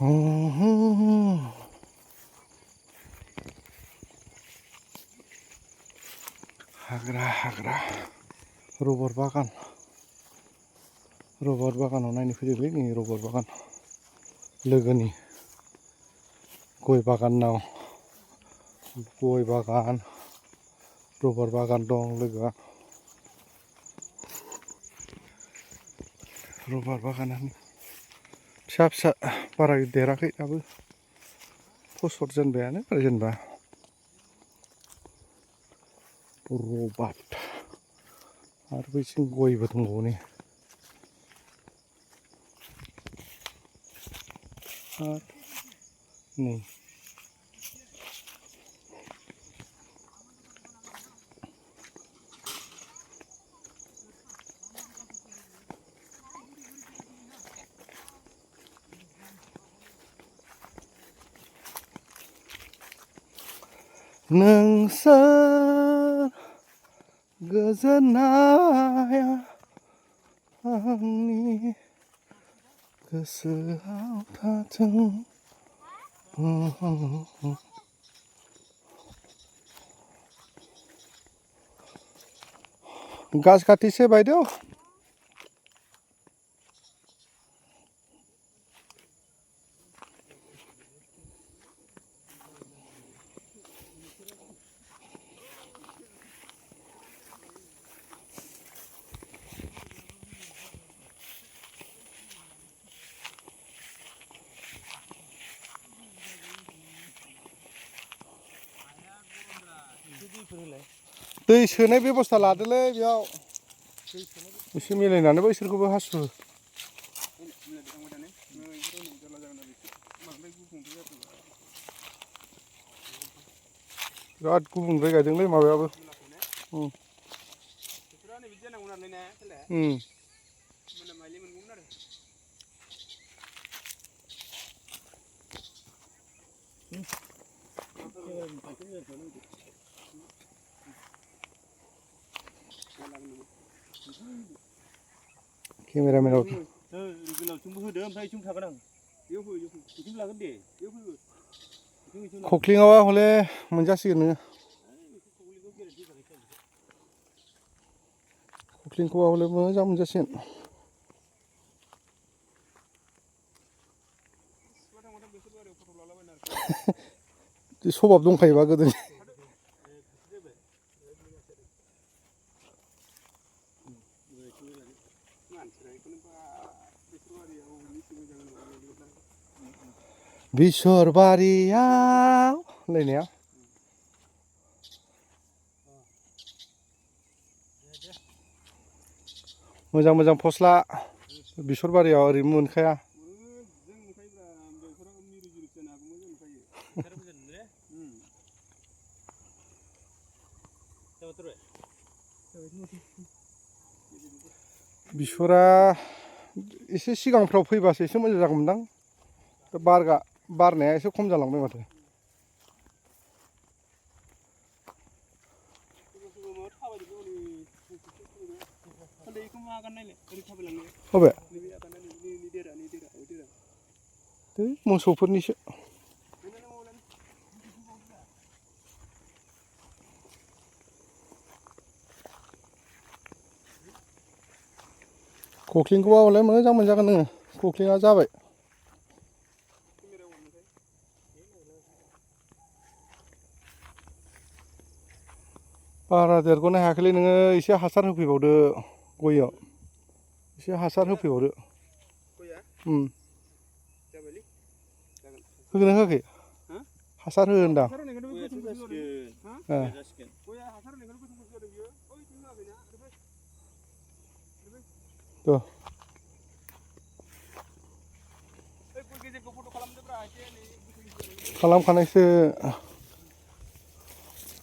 हाग्रा रबर बागानाव नायनो फैदोंलै नै रबर बागान लोगोनि गय बागानाव गय बागान रबर बागान दं लोगोआ रबर बागानानो फिसा बारा देराखै दाबो फसर जेनबायानो जेनेबा रबार आरो बैथिं गयबो दंबावो नै नै नोंसोर गोजोननाया आंनि गोसोआव थाथों गाछ काटिছে বাইদেউ दै सोनाय बेबस्था लादोलै बेयाव एसे मिलायनानै बैसोरखौबो हासु बिराद गुबुंद्राय गायदोंलै माबायाबो केमेरामेनाव खख्लिङावआ हले मोनजासिगोन नोङो खख्लिंखौबा हले मोजां मोनजासिगोन सभाब दंखायोबा गोदोनि बेसर बारियाव होनलायनाया मोजां फस्ला बेसर बारियाव ओरैनो मोनखाया बेसरा एसे सिगांफ्राव फैबासो एसे मोजां जागौमोनदां बारनाया एसे खम जालांबाय माथो बबे मोसौफोरनिसो खख्लिंखौबा हले मोजां मोनजागोन नोङो खख्लिङा जाबाय बारा देरग'नो हायाखैलै नोङो एसे हासार होफैबावदो गयाव एसे हासार होफैबावदो होगोन ना होआखै हासार हो होनदां खालामखानायसो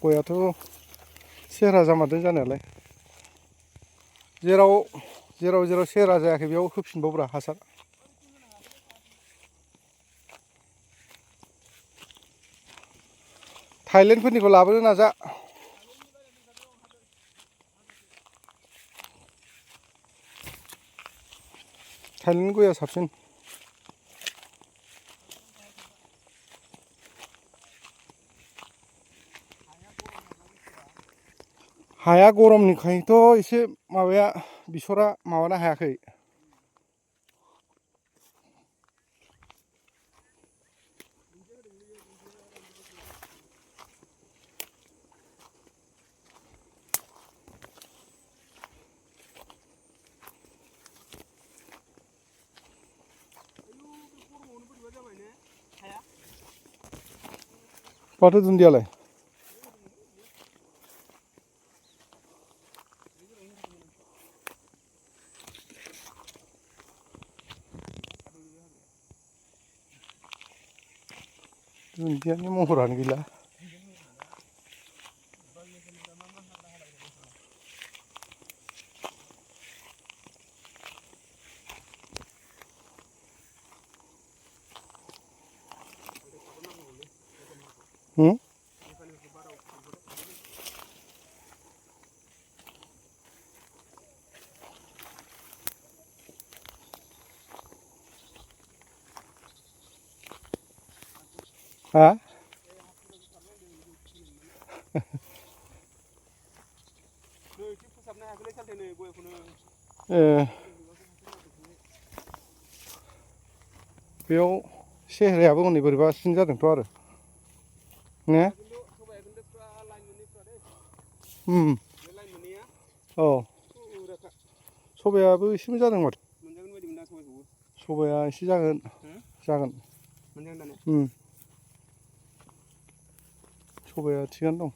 गयाथ' सेहेरा जामारदों जानायालाय जेराव सेहेरा जायाखै बेयाव होफिनबावब्रा हासार थाइलेण्डफोरनिखौ लाबोनो नाजा थाइलेण्ड गया साबसिन हाया गरमनिखायथ' एसे माबाया बेसरा माबानो हायाखै। फाथो दुन्दियालाय दुन्दियानि महरानो गैला। हा बेयाव सेहेरायाबो हनै बोरैबा सिन जादोंथ' आरो ने औ सबायाबो एसे मोजां जादों माथो। सबाया एसे जागोन सबाया थिगानो दं।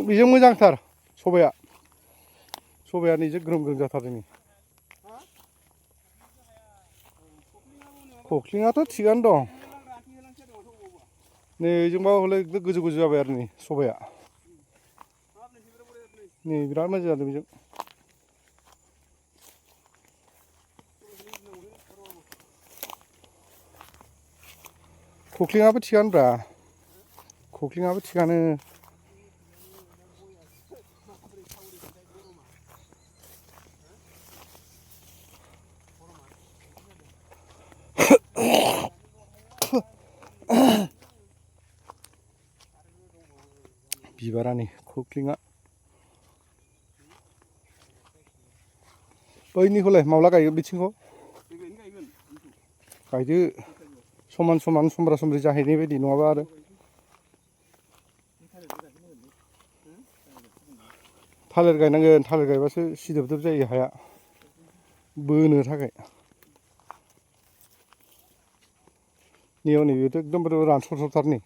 बेजों मोजांथार सबाया नैजों ग्रोम ग्रोम जाथारदों। खख्लिङाथ' थिगानो दं। नै जोंबा हले गोजौ गोजौ जाबाय आरो नै सबाया नै बिराद मोजां जादों बेजों। खख्लिङाबो थिगानोब्रा खख्लिङाबो थिगानो। बिबारानि खख्लिङा बैनिखौलाय माब्ला गायगोन बिथिंखौ गायदो समान समान समब्रा समब्रि जाहैनाय बायदि नङाबा आरो थालिर गायनांगोन। थालिर गायबासो सिदोबदोब जायो हाया बोनो थाखाय। नैयाव नै बेथ' एकदमबारे रानस्रावस्रावथार नै